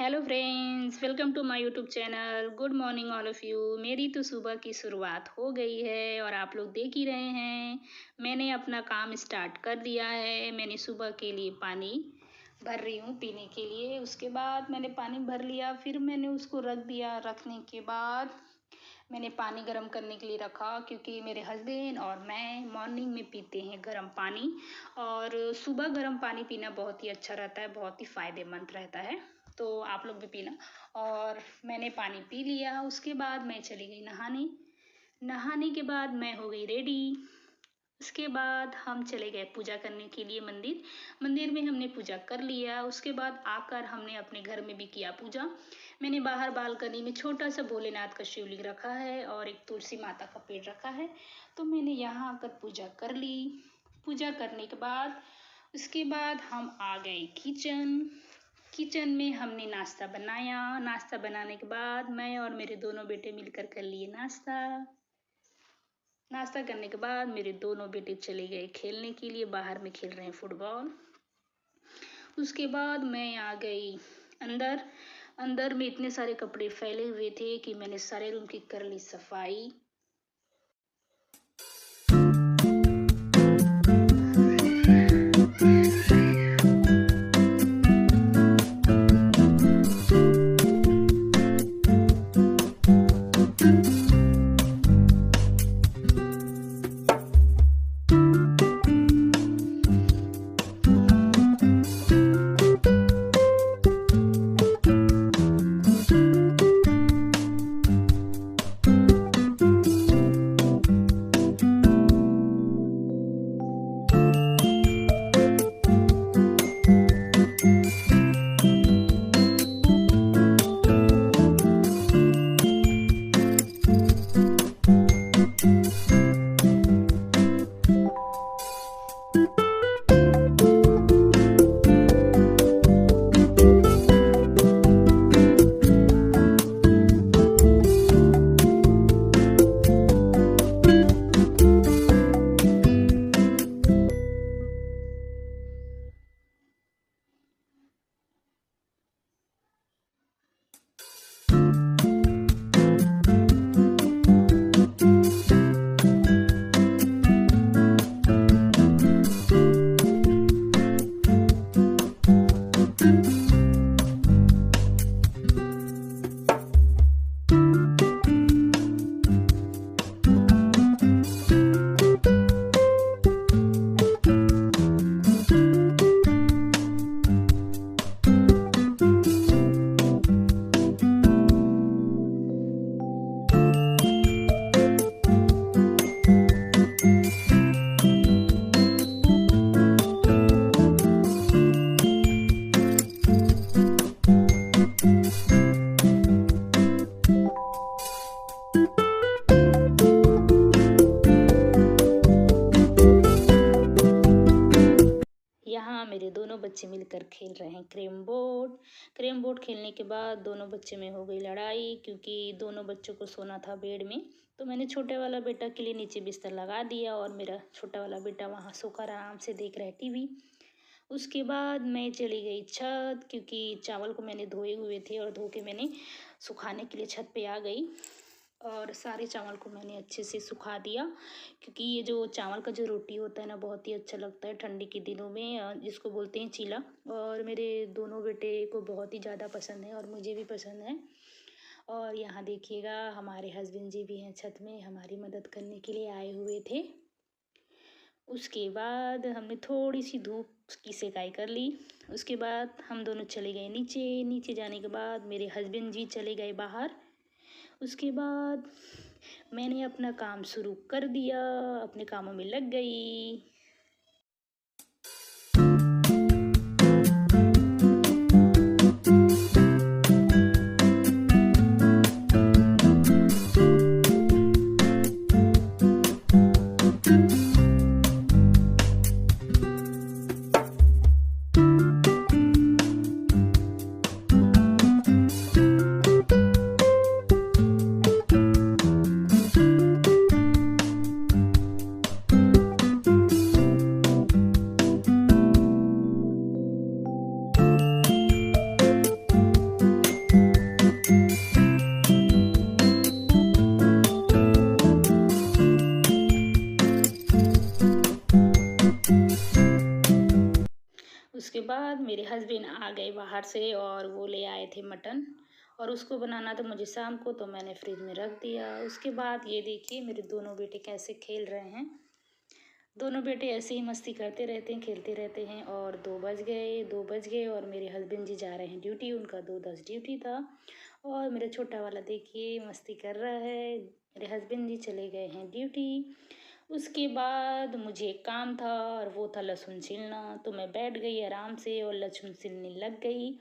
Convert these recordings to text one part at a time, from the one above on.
Hello friends, welcome to my YouTube channel. Good morning all of you. मेरी तो सुबह की शुरुआत हो गई है और आप लोग देख ही रहे हैं। मैंने अपना काम स्टार्ट कर दिया है। मैंने सुबह के लिए पानी भर रही हूँ पीने के लिए। उसके बाद मैंने पानी भर लिया, फिर मैंने उसको रख दिया। रखने के बाद मैंने पानी गर्म करने के लिए रखा, क्योंकि मेरे हस्बैंड और मैं मॉर्निंग में पीते हैं गर्म पानी। और सुबह गर्म पानी पीना बहुत ही अच्छा रहता है, बहुत ही फ़ायदेमंद रहता है। तो आप लोग भी पीना। और मैंने पानी पी लिया। उसके बाद मैं चली गई नहाने। नहाने के बाद मैं हो गई रेडी। उसके बाद हम चले गए पूजा करने के लिए मंदिर। मंदिर में हमने पूजा कर लिया। उसके बाद आकर हमने अपने घर में भी किया पूजा। मैंने बाहर बालकनी में छोटा सा भोलेनाथ का शिवलिंग रखा है और एक तुलसी माता का पेड़ रखा है। तो मैंने यहाँ आकर पूजा कर ली। पूजा करने के बाद उसके बाद हम आ गए किचन। किचन में हमने नाश्ता बनाया। नाश्ता बनाने के बाद मैं और मेरे दोनों बेटे मिलकर कर लिए नाश्ता। नाश्ता करने के बाद मेरे दोनों बेटे चले गए खेलने के लिए, बाहर में खेल रहे हैं फुटबॉल। उसके बाद मैं आ गई अंदर। अंदर में इतने सारे कपड़े फैले हुए थे कि मैंने सारे रूम की कर ली सफाई। यहाँ मेरे दोनों बच्चे मिलकर खेल रहे हैं कैरम बोर्ड। कैरम बोर्ड खेलने के बाद दोनों बच्चे में हो गई लड़ाई, क्योंकि दोनों बच्चों को सोना था बेड में। तो मैंने छोटे वाला बेटा के लिए नीचे बिस्तर लगा दिया और मेरा छोटा वाला बेटा वहाँ सोकर आराम से देख रहा है टीवी। उसके बाद मैं चली गई छत, क्योंकि चावल को मैंने धोए हुए थे और धो के मैंने सुखाने के लिए छत पे आ गई। और सारे चावल को मैंने अच्छे से सुखा दिया, क्योंकि ये जो चावल का जो रोटी होता है ना, बहुत ही अच्छा लगता है ठंडी के दिनों में, जिसको बोलते हैं चीला। और मेरे दोनों बेटे को बहुत ही ज़्यादा पसंद है और मुझे भी पसंद है। और यहाँ देखिएगा, हमारे हस्बैंड जी भी हैं छत में, हमारी मदद करने के लिए आए हुए थे। उसके बाद हमने थोड़ी सी धूप की सेकाई कर ली। उसके बाद हम दोनों चले गए नीचे। नीचे जाने के बाद मेरे हस्बैंड जी चले गए बाहर। उसके बाद मैंने अपना काम शुरू कर दिया, अपने कामों में लग गई। हस्बैंड आ गए बाहर से और वो ले आए थे मटन, और उसको बनाना था मुझे शाम को, तो मैंने फ्रिज में रख दिया। उसके बाद ये देखिए मेरे दोनों बेटे कैसे खेल रहे हैं। दोनों बेटे ऐसे ही मस्ती करते रहते हैं, खेलते रहते हैं। और 2 बज गए और मेरे हस्बैंड जी जा रहे हैं ड्यूटी, उनका 2:10 ड्यूटी था। और मेरा छोटा वाला देखिए मस्ती कर रहा है। मेरे हस्बैंड जी चले गए हैं ड्यूटी। उसके बाद मुझे एक काम था और वो था लहसुन छीलना, तो मैं बैठ गई आराम से और लहसुन छीलने लग गई।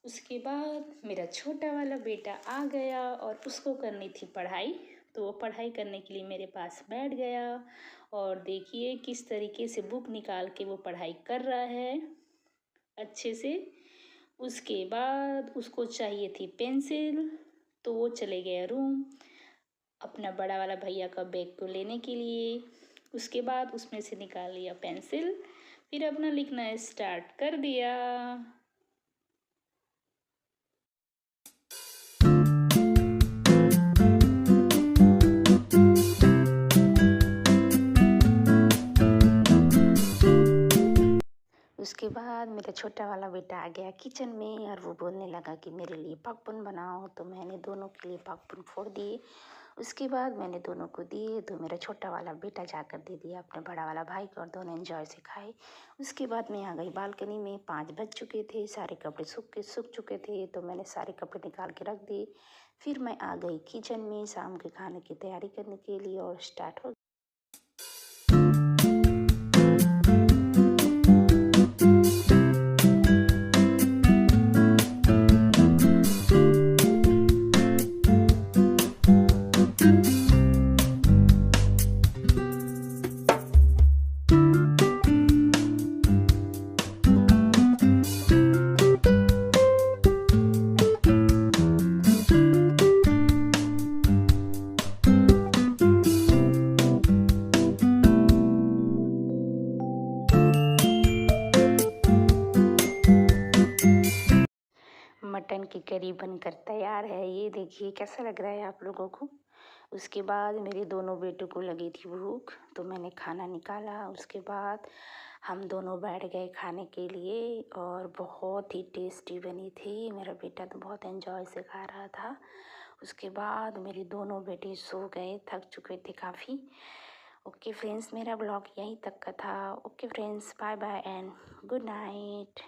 उसके बाद मेरा छोटा वाला बेटा आ गया और उसको करनी थी पढ़ाई, तो वो पढ़ाई करने के लिए मेरे पास बैठ गया। और देखिए किस तरीके से बुक निकाल के वो पढ़ाई कर रहा है अच्छे से। उसके बाद उसको चाहिए थी पेंसिल, तो वो चले गया रूम अपना बड़ा वाला भैया का बैग को लेने के लिए। उसके बाद उसमें से निकाल लिया पेंसिल, फिर अपना लिखना स्टार्ट कर दिया। उसके बाद मेरा छोटा वाला बेटा आ गया किचन में और वो बोलने लगा कि मेरे लिए पकपुन बनाओ, तो मैंने दोनों के लिए पकपुन फोड़ दिए। उसके बाद मैंने दोनों को दिए, तो मेरा छोटा वाला बेटा जाकर दे दिया अपने बड़ा वाला भाई को और दोनों एंजॉय से खाए। उसके बाद मैं आ गई बालकनी में। 5 बज चुके थे, सारे कपड़े सूख चुके थे, तो मैंने सारे कपड़े निकाल के रख दिए। फिर मैं आ गई किचन में शाम के खाने की तैयारी करने के लिए और स्टार्ट हो। मटन की करी बनकर तैयार है। ये देखिए कैसा लग रहा है आप लोगों को। उसके बाद मेरे दोनों बेटों को लगी थी भूख, तो मैंने खाना निकाला। उसके बाद हम दोनों बैठ गए खाने के लिए और बहुत ही टेस्टी बनी थी। मेरा बेटा तो बहुत एंजॉय से खा रहा था। उसके बाद मेरे दोनों बेटे सो गए, थक चुके थे काफ़ी। ओके फ्रेंड्स, मेरा ब्लॉग यहीं तक का था। Okay friends, bye bye and good night.